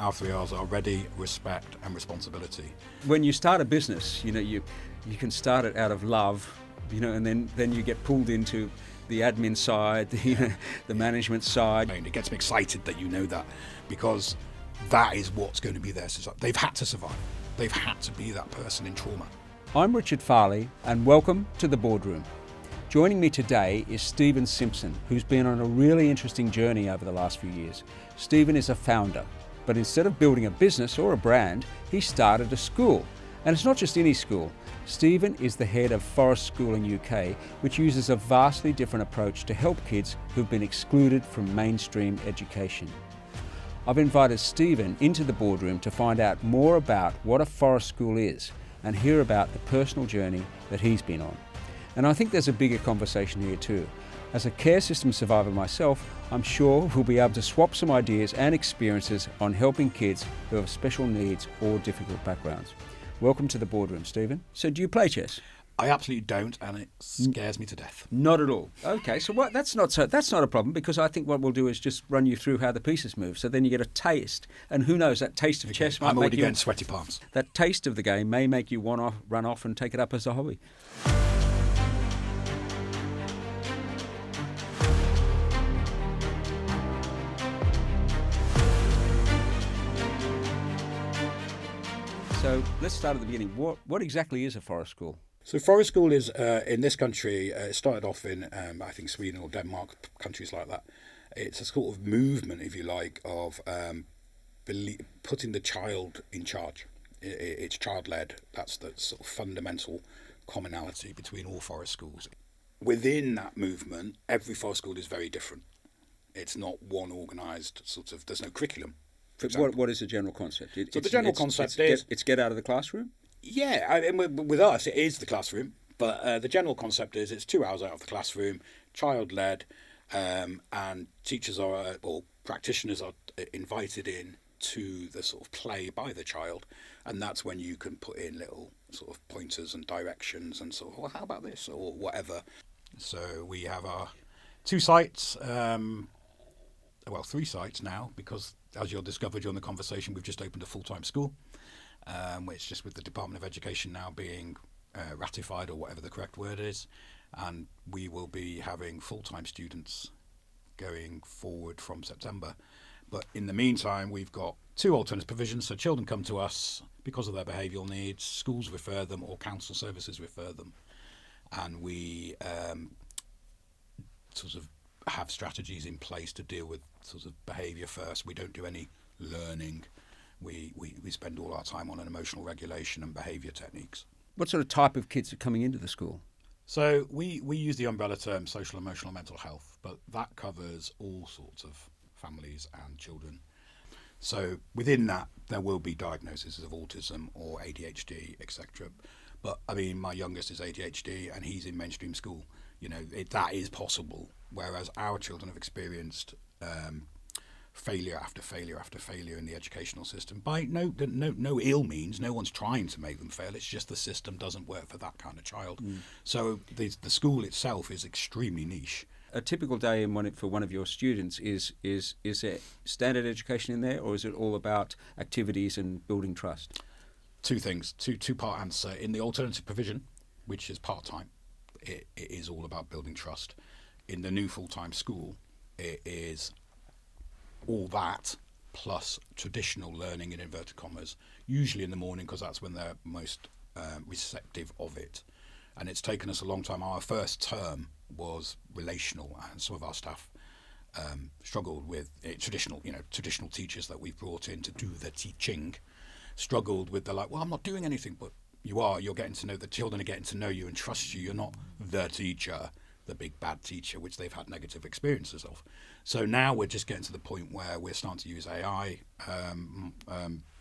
Our 3 R's are ready, respect, and responsibility. When you start a business, you can start it out of love, and then you get pulled into the admin side, the management side. It gets me excited that you know that, because that is what's going to be there. They've had to survive. They've had to be that person in trauma. I'm Richard Farleigh, and welcome to the Boardroom. Joining me today is Stephen Simpson, who's been on a really interesting journey over the last few years. Stephen is a founder, but instead of building a business or a brand, he started a school. And it's not just any school. Stephen is the head of Forest School in UK, which uses a vastly different approach to help kids who've been excluded from mainstream education. I've invited Stephen into the Boardroom to find out more about what a forest school is and hear about the personal journey that he's been on. And I think there's a bigger conversation here too. As a care system survivor myself, I'm sure we'll be able to swap some ideas and experiences on helping kids who have special needs or difficult backgrounds. Welcome to the Boardroom, Stephen. So do you play chess? I absolutely don't, and it scares me to death. Not at all. Okay, so that's not a problem, because I think what we'll do is just run you through how the pieces move, so then you get a taste. And who knows, that taste of chess might I'm make already you... getting sweaty palms. That taste of the game may make you want to run off and take it up as a hobby. So let's start at the beginning. What exactly is a forest school? So forest school is, in this country, it started off in, I think, Sweden or Denmark, countries like that. It's a sort of movement, if you like, of putting the child in charge. It's child-led. That's the sort of fundamental commonality between all forest schools. Within that movement, every forest school is very different. It's not one organised sort of, there's no curriculum. What is the general concept? The general concept is... It's get out of the classroom? Yeah, with us it is the classroom, but the general concept is it's 2 hours out of the classroom, child-led, and teachers or practitioners are invited in to the sort of play by the child, and that's when you can put in little sort of pointers and directions and sort of, well, how about this, or whatever. So we have our 2 sites, 3 sites now, because as you'll discover during the conversation, we've just opened a full-time school, which just with the Department of Education now being ratified, or whatever the correct word is, and we will be having full-time students going forward from September. But in the meantime, we've got 2 alternative provisions. So children come to us because of their behavioural needs, schools refer them, or council services refer them, and we sort of have strategies in place to deal with sort of behaviour first. We don't do any learning. We spend all our time on an emotional regulation and behaviour techniques. What sort of type of kids are coming into the school? So we use the umbrella term social, emotional, mental health, but that covers all sorts of families and children. So within that, there will be diagnoses of autism or ADHD, etc. But I mean, my youngest is ADHD and he's in mainstream school. That is possible. Whereas our children have experienced failure after failure after failure in the educational system by no ill means. No one's trying to make them fail. It's just the system doesn't work for that kind of child. So the school itself is extremely niche. A typical day for one of your students is there standard education in there, or is it all about activities and building trust? 2 things, two-part answer. In the alternative provision, which is part-time, it is all about building trust. In the new full-time school, it is all that plus traditional learning in inverted commas, usually in the morning because that's when they're most receptive of it. And it's taken us a long time. Our first term was relational, and some of our staff struggled with it. Traditional teachers that we've brought in to do the teaching struggled with, they're like, well, I'm not doing anything, but you're getting to know, the children are getting to know you and trust you. You're not the teacher, the big bad teacher, which they've had negative experiences of. So now we're just getting to the point where we're starting to use AI,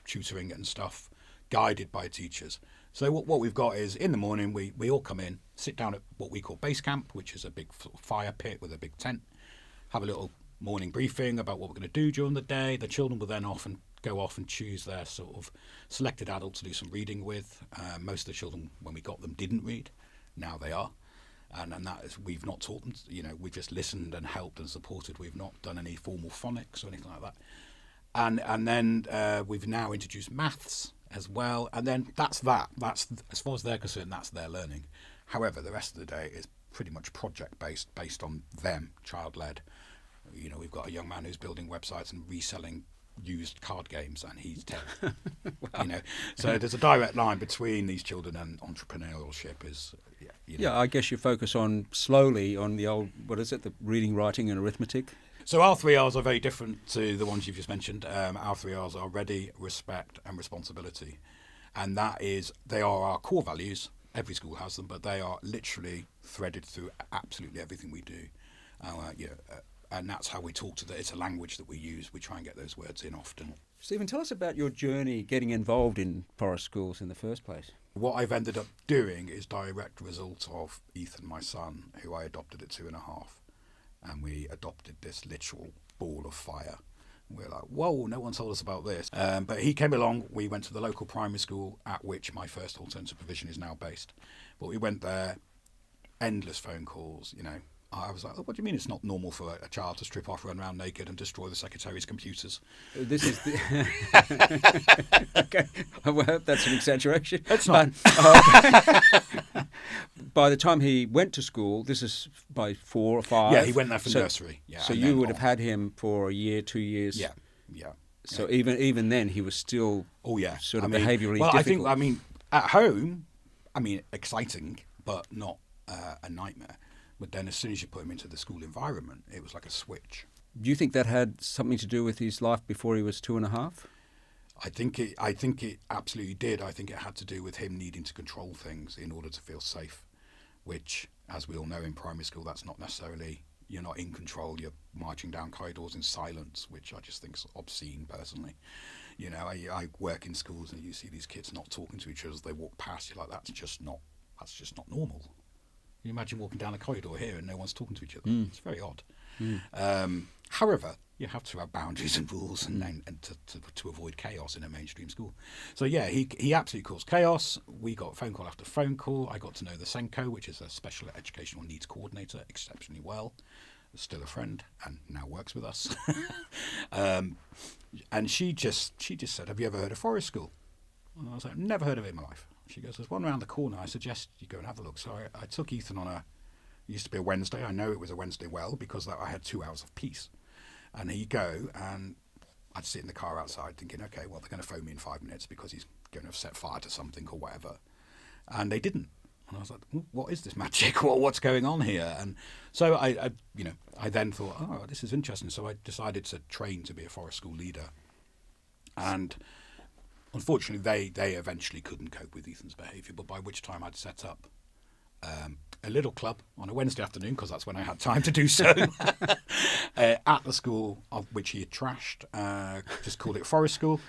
tutoring and stuff, guided by teachers. So what we've got is, in the morning, we all come in, sit down at what we call base camp, which is a big fire pit with a big tent, have a little morning briefing about what we're going to do during the day. The children will then go off and choose their sort of selected adults to do some reading with. Most of the children, when we got them, didn't read. Now they are. And that is, we've not taught them, we've just listened and helped and supported. We've not done any formal phonics or anything like that. And then we've now introduced maths as well. And then that's as far as they're concerned, that's their learning. However, the rest of the day is pretty much project-based, based on them, child-led. You know, we've got a young man who's building websites and reselling used card games, and he's 10. Wow. You know, so there's a direct line between these children and entrepreneurship. I guess you focus on slowly on the old, what is it, the reading, writing and arithmetic? So our 3 R's are very different to the ones you've just mentioned. Our 3 R's are ready, respect and responsibility. And they are our core values. Every school has them, but they are literally threaded through absolutely everything we do. And that's how we talk it's a language that we use. We try and get those words in often. Stephen, tell us about your journey getting involved in forest schools in the first place. What I've ended up doing is direct result of Ethan, my son, who I adopted at 2.5. And we adopted this literal ball of fire. We're like, whoa, no one told us about this. But he came along. We went to the local primary school at which my first alternative provision is now based. But we went there, endless phone calls, you know. I was like, oh, what do you mean it's not normal for a child to strip off, run around naked and destroy the secretary's computers? This is okay. Well, that's an exaggeration. It's not. By the time he went to school, this is by 4 or 5. Yeah, he went there for nursery. Yeah, so you would have had him for a year, 2 years. Yeah. So even then, he was still sort of behaviourally difficult. I think at home, exciting, but not a nightmare. But then as soon as you put him into the school environment, it was like a switch. Do you think that had something to do with his life before he was 2.5? I think it absolutely did. I think it had to do with him needing to control things in order to feel safe, which, as we all know in primary school, that's not necessarily, you're not in control. You're marching down corridors in silence, which I just think is obscene personally. You know, I work in schools and you see these kids not talking to each other as they walk past. You're like, that's just not normal. Can you imagine walking down a corridor here and no one's talking to each other? It's very odd. However, you have to have boundaries and rules and to avoid chaos in a mainstream school. So yeah, he absolutely caused chaos. We got phone call after phone call. I got to know the SENCO, which is a special educational needs coordinator, exceptionally well. Still a friend and now works with us. And she just said, "Have you ever heard of forest school?" And I was like, "Never heard of it in my life." She goes, "There's one around the corner. I suggest you go and have a look." So I took Ethan on it used to be a Wednesday. I know it was a Wednesday well because I had 2 hours of peace. And he'd go and I'd sit in the car outside thinking, okay, well, they're going to phone me in 5 minutes because he's going to have set fire to something or whatever. And they didn't. And I was like, what is this magic? What's going on here? And so I then thought, oh, this is interesting. So I decided to train to be a forest school leader. And unfortunately, they eventually couldn't cope with Ethan's behaviour, but by which time I'd set up a little club on a Wednesday afternoon, because that's when I had time to do so, at the school of which he had trashed, just called it Forest School,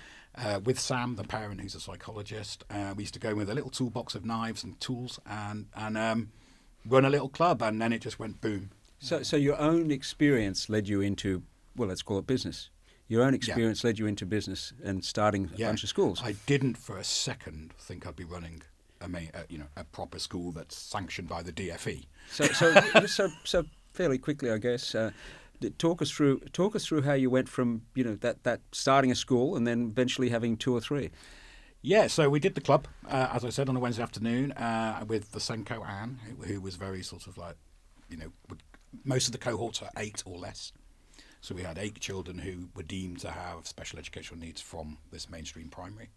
with Sam, the parent who's a psychologist. We used to go in with a little toolbox of knives and tools and run a little club, and then it just went boom. So your own experience led you into, well, let's call it business. Your own experience led you into business and starting a bunch of schools. I didn't for a second think I'd be running a proper school that's sanctioned by the DFE. So fairly quickly, I guess, talk us through how you went from that starting a school and then eventually having 2 or 3. Yeah, so we did the club, as I said, on a Wednesday afternoon with the SENCO Anne, who was very sort of like, most of the cohorts are 8 or less. So we had 8 children who were deemed to have special educational needs from this mainstream primary.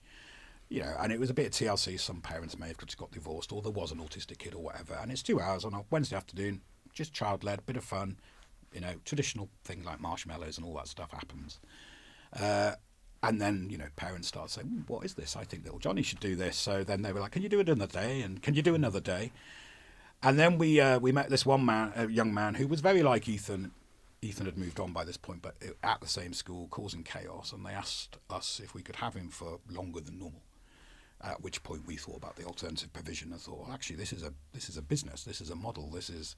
And it was a bit of TLC. Some parents may have just got divorced, or there was an autistic kid or whatever. And it's 2 hours on a Wednesday afternoon, just child-led, bit of fun. Traditional things like marshmallows and all that stuff happens. And then, parents start saying, what is this? I think little Johnny should do this. So then they were like, can you do it another day? And can you do another day? And then we met this one man, a young man who was very like Ethan. Ethan had moved on by this point, but at the same school, causing chaos. And they asked us if we could have him for longer than normal. At which point we thought about the alternative provision and thought, well, actually, this is a business. This is a model. This is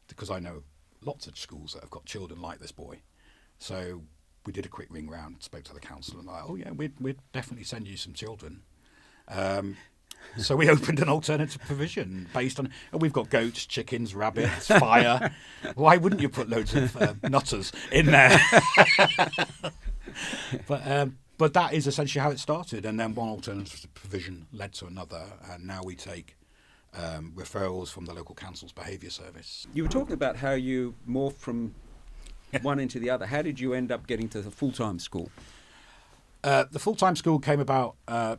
because I know lots of schools that have got children like this boy. So we did a quick ring round, spoke to the council, and like, oh yeah, we'd definitely send you some children. So we opened an alternative provision based on, we've got goats, chickens, rabbits, fire. Why wouldn't you put loads of nutters in there? But that is essentially how it started, and then one alternative provision led to another, and now we take referrals from the local council's behaviour service. You were talking about how you morphed from one into the other. How did you end up getting to the full-time school? The full-time school came about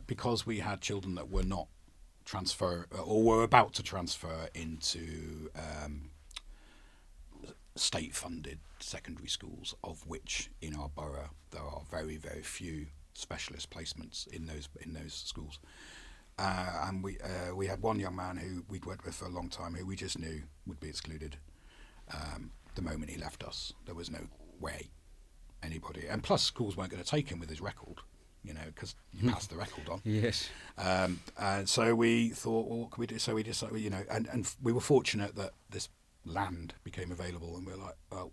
because we had children that were not or were about to transfer into state-funded secondary schools, of which in our borough there are very, very few specialist placements in those schools. And we had one young man who we'd worked with for a long time who we just knew would be excluded the moment he left us. There was no way anybody, and plus schools weren't going to take him with his record, because you passed the record on. Yes. And so we thought, well, what can we do? So we decided, and we were fortunate that this land became available, and we were like, well,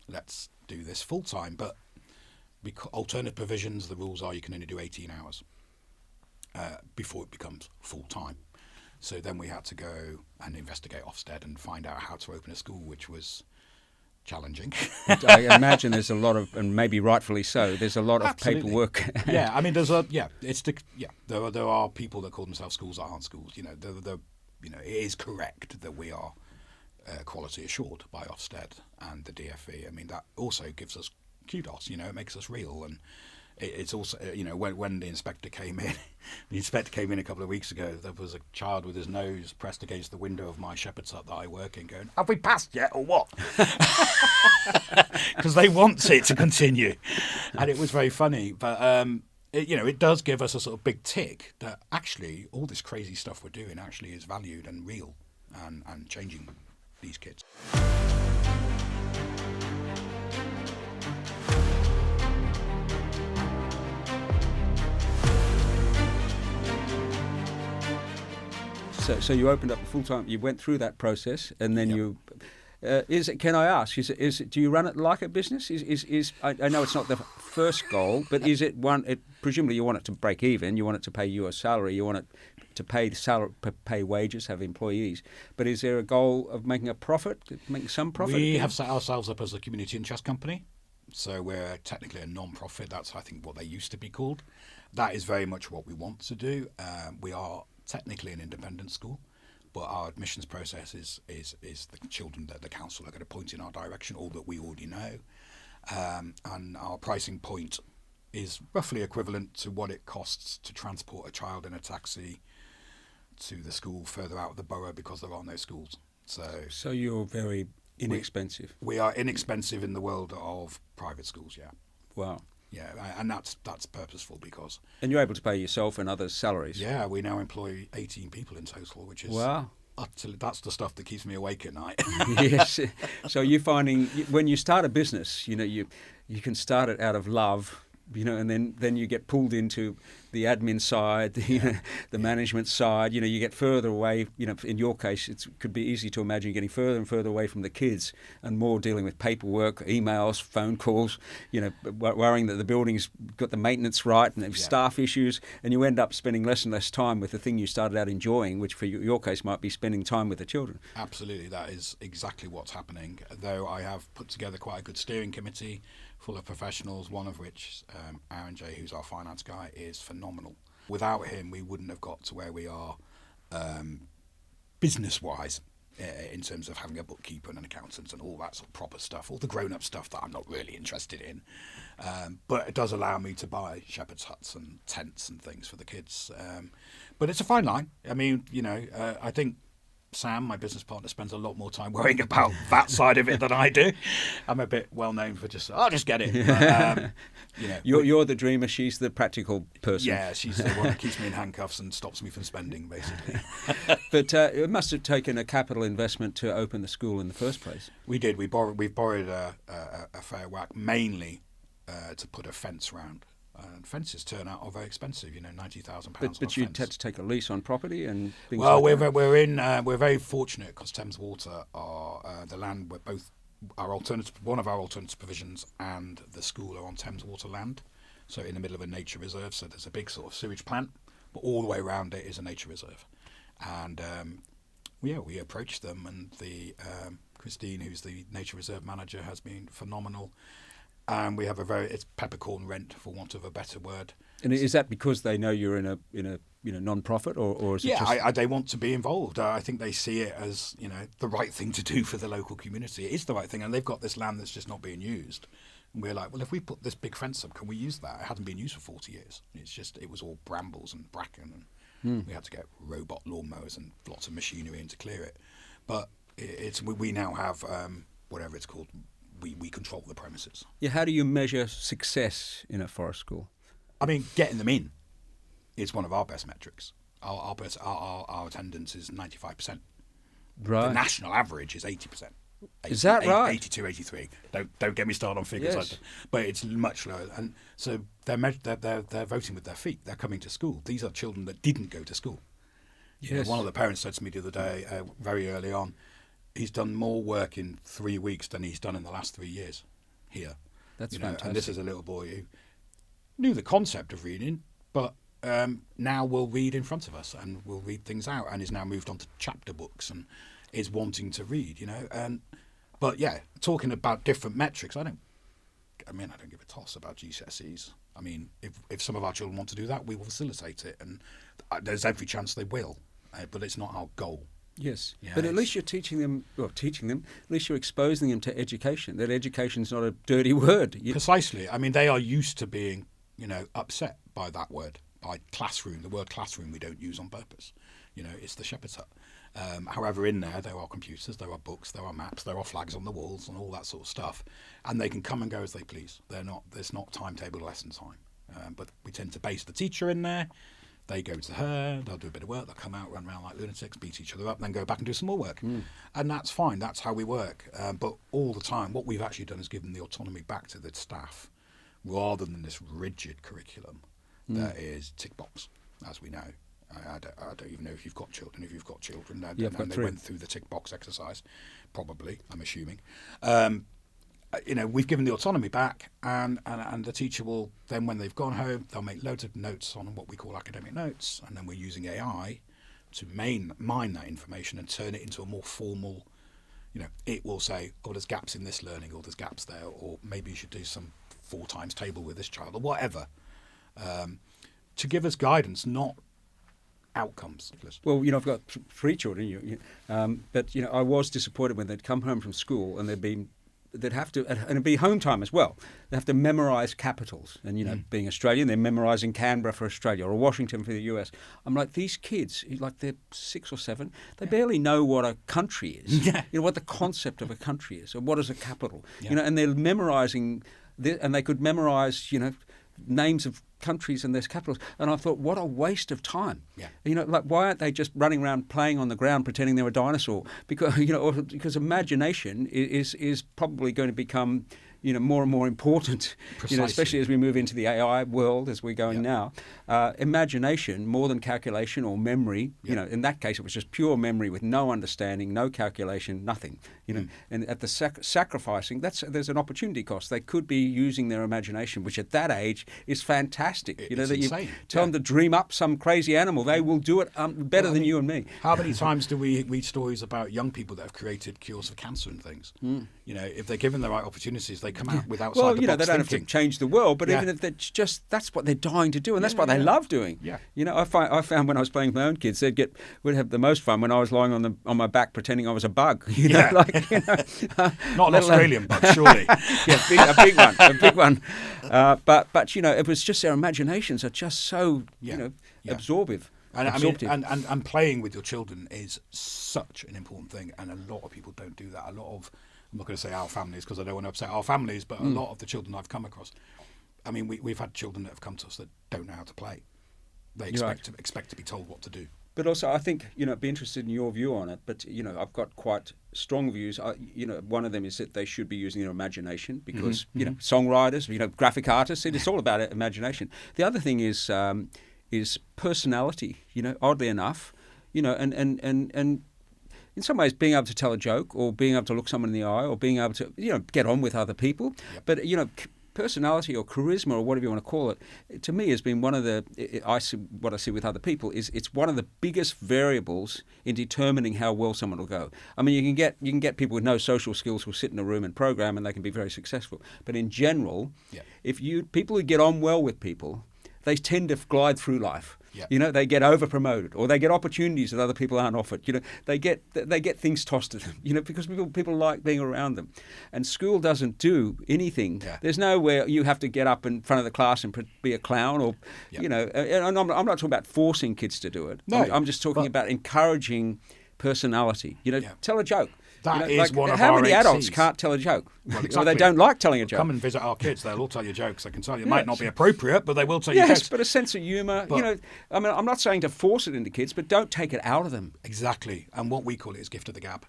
let's do this full time. But because alternative provisions, the rules are you can only do 18 hours before it becomes full time. So then we had to go and investigate Ofsted and find out how to open a school, which was challenging. I imagine there's a lot of, and maybe rightfully so, there's a lot of paperwork. Yeah, I mean, there are people that call themselves schools that aren't schools. It is correct that we are quality assured by Ofsted and the DFE. I mean, that also gives us kudos. It makes us real, and it's also, when the inspector came in, a couple of weeks ago, there was a child with his nose pressed against the window of my shepherd's hut that I work in going, have we passed yet or what? Because they want it to continue. And it was very funny. But, it does give us a sort of big tick that actually all this crazy stuff we're doing actually is valued and real and changing these kids. So you opened up a full-time, you went through that process, and then you... can I ask, do you run it like a business? I know it's not the first goal, but is it one... presumably you want it to break even, you want it to pay you a salary, you want it to pay wages, have employees. But is there a goal of making a profit, making some profit? We have set ourselves up as a community interest company. So we're technically a non-profit. That's, I think, what they used to be called. That is very much what we want to do. We are technically an independent school, but our admissions process is the children that the council are going to point in our direction, or that we already know. And our pricing point is roughly equivalent to what it costs to transport a child in a taxi to the school further out of the borough, because there are no schools. So you're very inexpensive. We are inexpensive in the world of private schools, yeah. Wow. Yeah, and that's purposeful because... And you're able to pay yourself and others salaries. Yeah, we now employ 18 people in total, which is... Wow. That's the stuff that keeps me awake at night. Yes. So you're finding, when you start a business, you can start it out of love, and then you get pulled into the admin side, the management side. You get further away. In your case, it could be easy to imagine getting further and further away from the kids and more dealing with paperwork, emails, phone calls. Worrying that the building's got the maintenance right and staff issues, and you end up spending less and less time with the thing you started out enjoying, which for your case might be spending time with the children. Absolutely, that is exactly what's happening. Though I have put together quite a good steering committee full of professionals, one of which, Aaron J., who's our finance guy, is phenomenal. Without him, we wouldn't have got to where we are business-wise, in terms of having a bookkeeper and an accountant and all that sort of proper stuff, all the grown-up stuff that I'm not really interested in. But it does allow me to buy shepherd's huts and tents and things for the kids. But it's a fine line. I mean, I think Sam, my business partner, spends a lot more time worrying about that side of it than I do. I'm a bit well known for I'll just get it. But, you're the dreamer, she's the practical person. Yeah, she's the one that keeps me in handcuffs and stops me from spending, basically. But it must have taken a capital investment to open the school in the first place. We did. We've borrowed a fair whack, mainly to put a fence round. And fences turn out are very expensive, £90,000. But you'd had to take a lease on property and things. Well, like that. we're very fortunate because Thames Water are the land where both one of our alternative provisions and the school are on Thames Water land, so in the middle of a nature reserve. So there's a big sort of sewage plant, but all the way around it is a nature reserve. And we approached them, and the Christine, who's the nature reserve manager, has been phenomenal. and we have it's peppercorn rent, for want of a better word. And is that because they know you're in a non-profit, or is it just... they want to be involved. I think they see it as the right thing to do for the local community. It is the right thing, and they've got this land that's just not being used. And we're like, well, if we put this big fence up, can we use that? It hadn't been used for 40 years. It was all brambles and bracken, and we had to get robot lawnmowers and lots of machinery in to clear it. But we now have whatever it's called. We control the premises. Yeah. How do you measure success in a forest school? I mean, getting them in is one of our best metrics. Our attendance is 95%. Right. The national average is 80%. Is that right? 82, 83. Don't get me started on figures, Yes. but it's much lower. And so they're voting with their feet. They're coming to school. These are children that didn't go to school. Yes. One of the parents said to me the other day, very early on, he's done more work in 3 weeks than he's done in the last 3 years here. That's fantastic. And this is a little boy who knew the concept of reading, but now will read in front of us and will read things out, and is now moved on to chapter books and is wanting to read, But yeah, talking about different metrics, I don't give a toss about GCSEs. I mean, if some of our children want to do that, we will facilitate it, and there's every chance they will, but it's not our goal. Yes, but at least you're teaching them, at least you're exposing them to education, that education's not a dirty word. Precisely. I mean, they are used to being, upset by that word, by classroom. The word classroom we don't use on purpose. It's the shepherd's hut. However, in there are computers, there are books, there are maps, there are flags on the walls and all that sort of stuff. And they can come and go as they please. There's not timetable lesson time. But we tend to base the teacher in there. They go to her, they'll do a bit of work, they'll come out, run around like lunatics, beat each other up, and then go back and do some more work. And that's fine, that's how we work. But all the time, what we've actually done is given the autonomy back to the staff, rather than this rigid curriculum that is tick box, as we know. I don't even know if you've got children. If you've got children, I've got they 3. went through the tick box exercise, probably, I'm assuming. We've given the autonomy back, and the teacher will then, when they've gone home, they'll make loads of notes on what we call academic notes, and then we're using AI to mine that information and turn it into a more formal. It will say, oh, there's gaps in this learning, or there's gaps there, or maybe you should do some 4 times table with this child, or whatever, to give us guidance, not outcomes. Well, I've got 3 children, but I was disappointed when they'd come home from school and they'd have to, and it'd be home time as well. They have to memorise capitals, and being Australian, they're memorising Canberra for Australia or Washington for the US. I'm like, these kids, like they're 6 or 7, they barely know what a country is. What the concept of a country is, or what is a capital. And they're memorising, and they could memorise, names of countries and their capitals, and I thought, what a waste of time. Why aren't they just running around playing on the ground pretending they're a dinosaur? Because imagination is probably going to become more and more important, especially as we move into the AI world as we're going now. Imagination, more than calculation or memory, in that case it was just pure memory with no understanding, no calculation, nothing. And at the sacrificing, there's an opportunity cost. They could be using their imagination, which at that age is fantastic. It's insane. You tell them to dream up some crazy animal, they will do it better than you and me. How many times do we read stories about young people that have created cures for cancer and things? If they're given the right opportunities, they come out with outside the box they don't thinking. have to change the world, but even if that's what they're dying to do, and that's what they love doing. I found when I was playing with my own kids, we'd have the most fun when I was lying on my back pretending I was a bug. Not an Australian bug, surely. A big one. But it was just their imaginations are just so absorptive. And playing with your children is such an important thing, and a lot of people don't do that. I'm not going to say our families because I don't want to upset our families, but a lot of the children I've come across, I mean, we've had children that have come to us that don't know how to play. They expect to be told what to do. But also, I think, I'd be interested in your view on it, but, I've got quite strong views. One of them is that they should be using their imagination because, songwriters, graphic artists, it's all about imagination. The other thing is personality, oddly enough, and in some ways being able to tell a joke or being able to look someone in the eye or being able to, get on with other people. But, personality or charisma or whatever you want to call it, to me has been one of the, what I see with other people is it's one of the biggest variables in determining how well someone will go. I mean, you can get people with no social skills who sit in a room and program and they can be very successful. But in general, people who get on well with people, they tend to glide through life. Yeah. You know, they get over-promoted or they get opportunities that other people aren't offered. You know, they get things tossed at them, you know, because people like being around them. And school doesn't do anything. Yeah. There's nowhere you have to get up in front of the class and be a clown or, you know, and I'm not talking about forcing kids to do it. No, I'm just talking about encouraging personality. You know, tell a joke. That is one of how our many adults HCs. can't tell a joke? Well, exactly. Or they don't like telling a joke. Come and visit our kids. They'll all tell you jokes. I can tell you. It might not be appropriate, but they will tell you jokes. jokes. But a sense of humour. You know, I mean, I'm not saying to force it into kids, but don't take it out of them. Exactly. And what we call it is gift of the gab.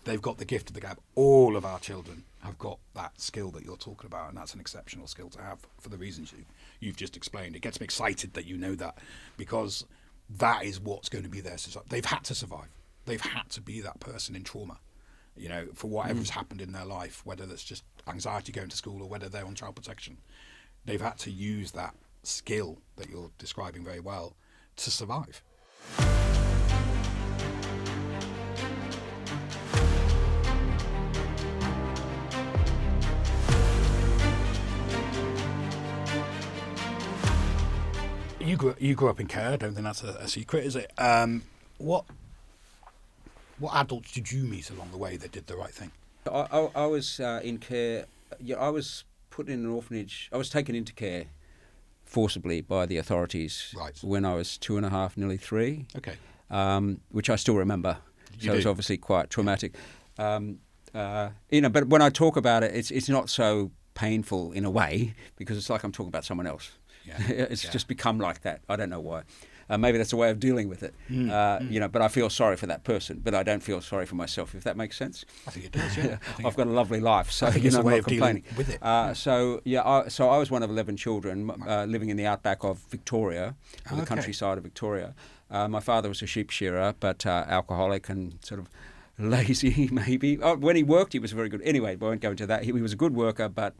They've got the gift of the gab. All of our children have got that skill that you're talking about, and that's an exceptional skill to have for the reasons you've just explained. It gets me excited that you know that, because that is what's going to be their society. They've had to survive. They've had to be that person in trauma. You know, for whatever's happened in their life, whether that's just anxiety going to school or whether they're on child protection, they've had to use that skill that you're describing very well to survive. You grew up in care. I don't think that's a secret, is it? What adults did you meet along the way that did the right thing? I was in care. Yeah, I was put in an orphanage. I was taken into care forcibly by the authorities when I was 2.5, nearly 3. Okay. Which I still remember. So it was obviously quite traumatic. You know, but when I talk about it, it's not so painful in a way, because it's like I'm talking about someone else. Yeah. It's just become like that. I don't know why. Maybe that's a way of dealing with it, you know. But I feel sorry for that person, but I don't feel sorry for myself. If that makes sense. I think it does. Yeah, I've got a lovely life, so I think you it's know, a way I'm of not complaining. dealing with it. So I was one of 11 children living in the outback of Victoria, or the countryside of Victoria. My father was a sheep shearer, but alcoholic and sort of lazy, maybe. When he worked, he was very good. Anyway, I won't go into that. He was a good worker, but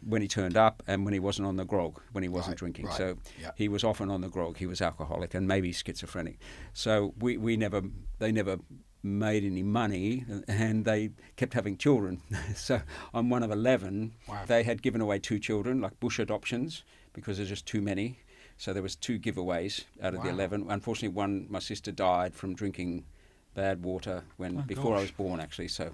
when he turned up and when he wasn't on the grog, when he wasn't drinking. So he was often on the grog. He was alcoholic and maybe schizophrenic. So they never made any money, and they kept having children. So I'm one of 11. Wow. They had given away 2 children, like bush adoptions, because there's just too many. So there was 2 giveaways out of the 11. Unfortunately, my sister died from drinking bad water before I was born, actually. So,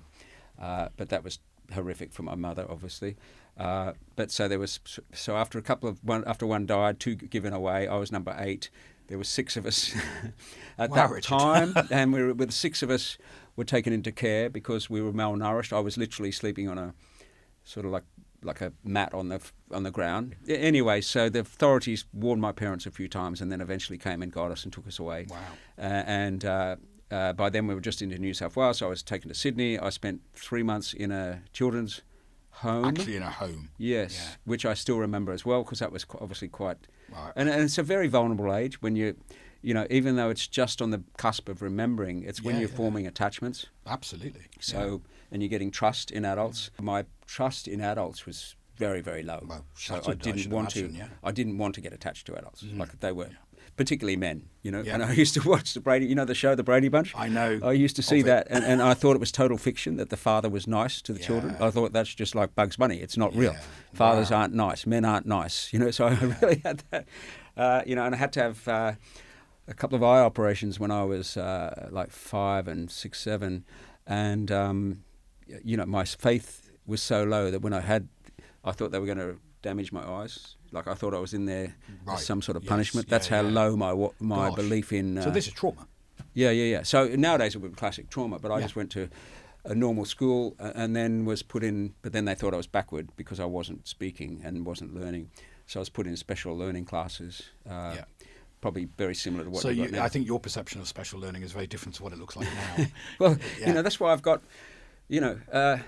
but that was horrific for my mother, obviously. But so after after one died, 2 given away. I was number 8. There were 6 of us at that time, and with 6 of us were taken into care because we were malnourished. I was literally sleeping on a sort of like a mat on the ground. Anyway, so the authorities warned my parents a few times, and then eventually came and got us and took us away. Wow. By then we were just into New South Wales, so I was taken to Sydney. I spent 3 months in a children's home. Actually in a home. Yes, which I still remember as well, because that was obviously quite... Right. And it's a very vulnerable age when you know, even though it's just on the cusp of remembering, it's when you're forming attachments. Absolutely. So, and you're getting trust in adults. My trust in adults was very, very low. Well, so I didn't want to get attached to adults like they were. Particularly men, you know. Yeah. And I used to watch the show The Brady Bunch. I know. I used to see that, and I thought it was total fiction that the father was nice to the children. I thought that's just like Bugs Bunny. It's not real. Fathers aren't nice. Men aren't nice. You know. So I really had that. You know, and I had to have a couple of eye operations when I was like 5 and 6, 7, and you know, my faith was so low that when I thought they were going to damage my eyes. Like I thought I was in there as some sort of punishment. That's how low my belief in... so this is trauma. Yeah. So nowadays it would be classic trauma, but I just went to a normal school and then was put in... But then they thought I was backward because I wasn't speaking and wasn't learning. So I was put in special learning classes, probably very similar to what you've got now. I think your perception of special learning is very different to what it looks like now. Well, you know, that's why I've got... You know...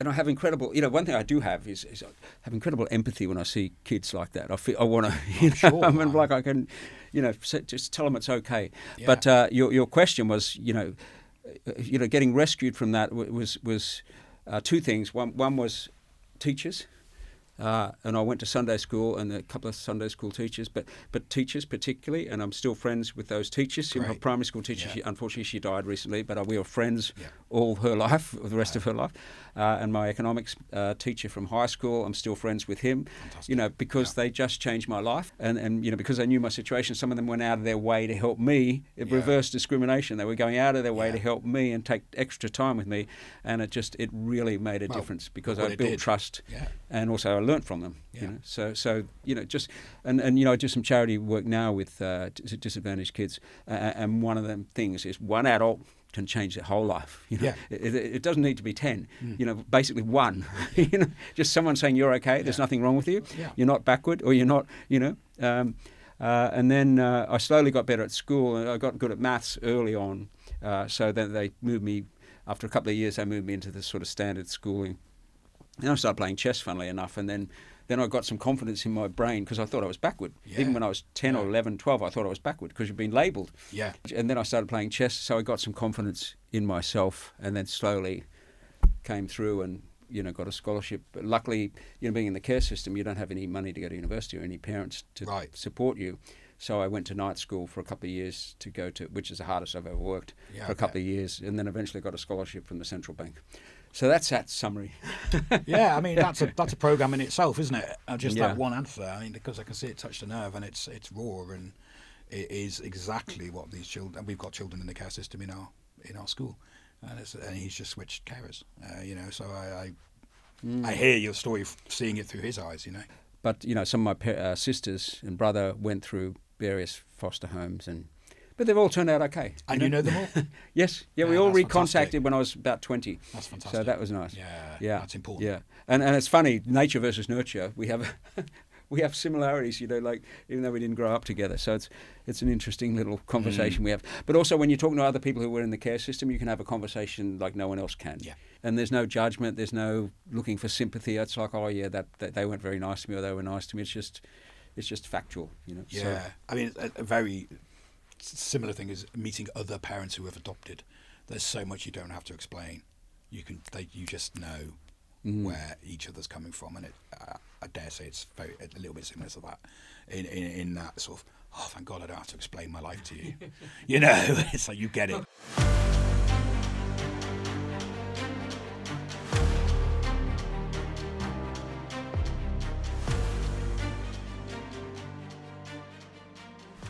and I have incredible, you know, one thing I do have is I have incredible empathy when I see kids like that. I want to, you know, sure, I mean, like I can, you know, just tell them it's okay. Yeah. But your question was, you know, getting rescued from that was 2 things. One was teachers. and I went to Sunday school and a couple of Sunday school teachers, but teachers particularly, and I'm still friends with those teachers. My primary school teacher, unfortunately, she died recently, but we were friends all her life, the rest of her life. And my economics teacher from high school, I'm still friends with him. Fantastic. Because they just changed my life, and because they knew my situation. Some of them went out of their way to help me. It reversed discrimination. They were going out of their way to help me and take extra time with me, and it really made a difference because I built trust, and also I learnt from them. So just and I do some charity work now with disadvantaged kids, and one of them things is one adult can change their whole life. It doesn't need to be 10. Basically one. Just someone saying you're okay. There's nothing wrong with you. You're not backward, or you're not. And then I slowly got better at school, and I got good at maths early on. So then they moved me. After a couple of years, they moved me into this sort of standard schooling. And I started playing chess, funnily enough, and then I got some confidence in my brain because I thought I was backward. Even when I was 10 or 11, 12, I thought I was backward because you've been labelled. And then I started playing chess, so I got some confidence in myself, and then slowly came through and got a scholarship. But luckily, being in the care system, you don't have any money to go to university or any parents to support you. So I went to night school for a couple of years to go to, which is the hardest I've ever worked, for a couple of years, and then eventually got a scholarship from the central bank. So that's that summary. I mean that's a program in itself, isn't it? Just that one answer. I mean, because I can see it touched a nerve, and it's raw, and it is exactly what these children. And we've got children in the care system in our school, and he's just switched carers. So I hear your story, seeing it through his eyes. But some of my sisters and brother went through various foster homes, but they've all turned out okay. And you know them all? Yes. We all recontacted when I was about 20. That's fantastic. So that was nice. Yeah. That's important. Yeah. And it's funny, nature versus nurture. We have we have similarities, like even though we didn't grow up together. So it's an interesting little conversation we have. But also when you're talking to other people who were in the care system, you can have a conversation like no one else can. Yeah. And there's no judgment. There's no looking for sympathy. It's like, that they weren't very nice to me, or they were nice to me. It's just factual. Yeah. So, I mean, a very similar thing is meeting other parents who have adopted. There's so much you don't have to explain. You just know where each other's coming from, and I dare say it's a little bit similar to that. In that sort of, oh, thank God I don't have to explain my life to you. It's like you get it.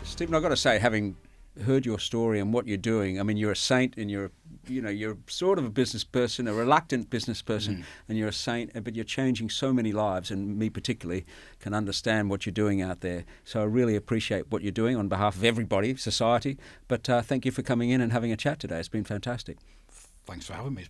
Stephen, I've got to say, having heard your story and what you're doing, I mean, you're a saint, and you're sort of a business person, a reluctant business person, and you're a saint, but you're changing so many lives, and me particularly can understand what you're doing out there. So I really appreciate what you're doing on behalf of everybody, society. But thank you for coming in and having a chat today. It's been fantastic. Thanks for having me.